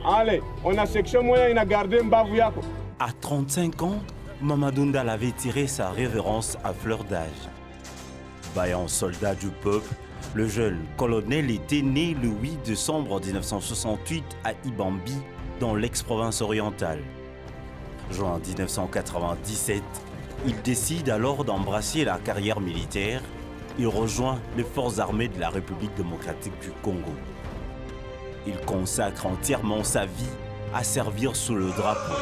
Allez, on a section moyen, il a gardé Mbavouyako. À 35 ans, Mamadou Ndala avait tiré sa révérence à fleur d'âge. Vaillant soldat du peuple, le jeune colonel était né le 8 décembre 1968 à Ibambi, dans l'ex-province orientale. Juin 1997, il décide alors d'embrasser la carrière militaire. Il rejoint les forces armées de la République démocratique du Congo. Il consacre entièrement sa vie à servir sous le drapeau.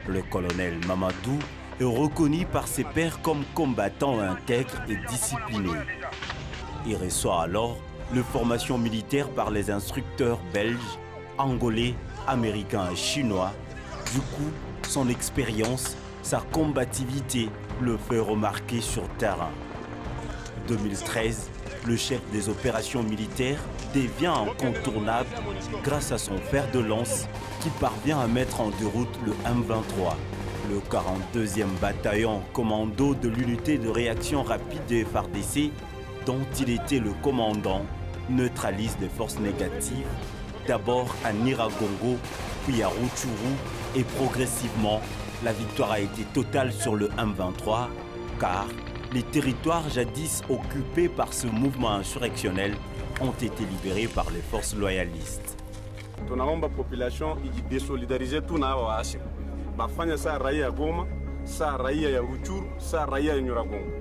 Le colonel Mamadou est reconnu par ses pairs comme combattant intègre et discipliné. Il reçoit alors la formation militaire par les instructeurs belges, angolais, américains et chinois. Du coup, son expérience, sa combativité le fait remarquer sur terrain. 2013, le chef des opérations militaires devient incontournable grâce à son fer de lance qui parvient à mettre en déroute le M23. Le 42e bataillon commando de l'unité de réaction rapide de FARDC, dont il était le commandant, neutralise les forces négatives, d'abord à Niragongo, puis à Rutshuru, et progressivement, la victoire a été totale sur le M23, car les territoires jadis occupés par ce mouvement insurrectionnel ont été libérés par les forces loyalistes. La population est désolidarisée tout na waasi. Bafanya sa raia Goma, sa raia ya Rutshuru, sa raia ya Niragongo.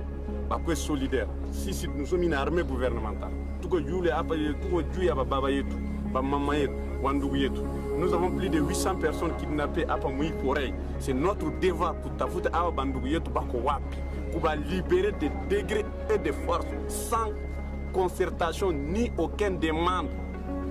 Bakwe solidaire. Si nous sommes une armée gouvernementale. Tuko yule hapa tuko juu ya baba yetu, ba mama yetu, wandugu yetu. Nous avons plus de 800 personnes kidnappées à Pamui Forêt. C'est notre devoir pour tafuta awa bandugu yetu bako wapi. Pour libérer des degrés et des forces sans concertation ni aucune demande.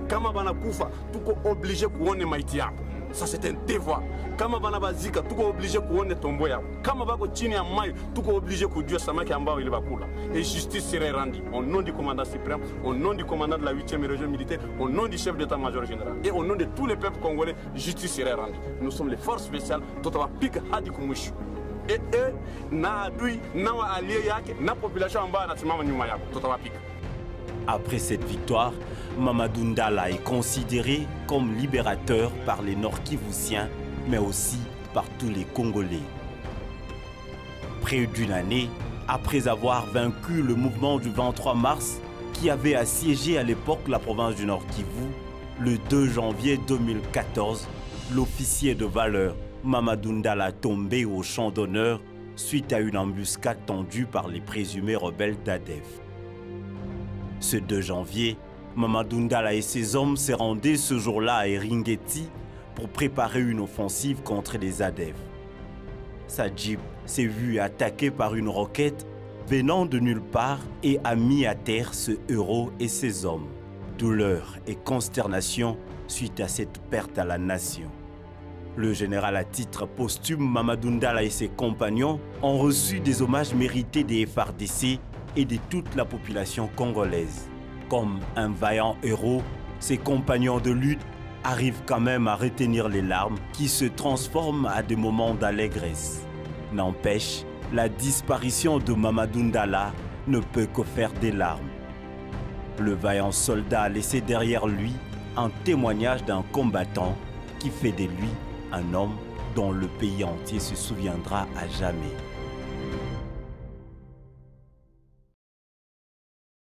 Kama bana kufa, tuko obligé kuone maiti yako. Ça c'est un devoir. Kama bana bazika, tuko obligé kuone tombo yako. Kama bako chini ya mai, tuko obligé kujua samaki ambao ile bakula. Et justice serait rendue au nom du commandant suprême, au nom du commandant de la 8e région militaire, au nom du chef d'état-major général et au nom de tous les peuples congolais, justice serait rendue. Nous sommes les forces spéciales, totava pika hadi kumushu. Et na adui, na wa allié yake, na population ambayo anasimama nyuma yako, totava pika. Après cette victoire, Mamadou Ndala est considéré comme libérateur par les Nord-Kivusiens, mais aussi par tous les Congolais. Près d'une année, après avoir vaincu le mouvement du 23 mars, qui avait assiégé à l'époque la province du Nord-Kivu, le 2 janvier 2014, l'officier de valeur Mamadou Ndala tombé au champ d'honneur suite à une embuscade tendue par les présumés rebelles d'ADEF. Ce 2 janvier, Mamadou Ndala et ses hommes se rendaient ce jour-là à Eringeti pour préparer une offensive contre les ADEF. Sa jeep s'est vue attaquée par une roquette venant de nulle part et a mis à terre ce héros et ses hommes. Douleur et consternation suite à cette perte à la nation. Le général à titre posthume Mamadou Ndala et ses compagnons ont reçu des hommages mérités des FARDC et de toute la population congolaise. Comme un vaillant héros, ses compagnons de lutte arrivent quand même à retenir les larmes qui se transforment à des moments d'allégresse. N'empêche, la disparition de Mamadou Ndala ne peut que faire des larmes. Le vaillant soldat a laissé derrière lui un témoignage d'un combattant qui fait de lui un homme dont le pays entier se souviendra à jamais.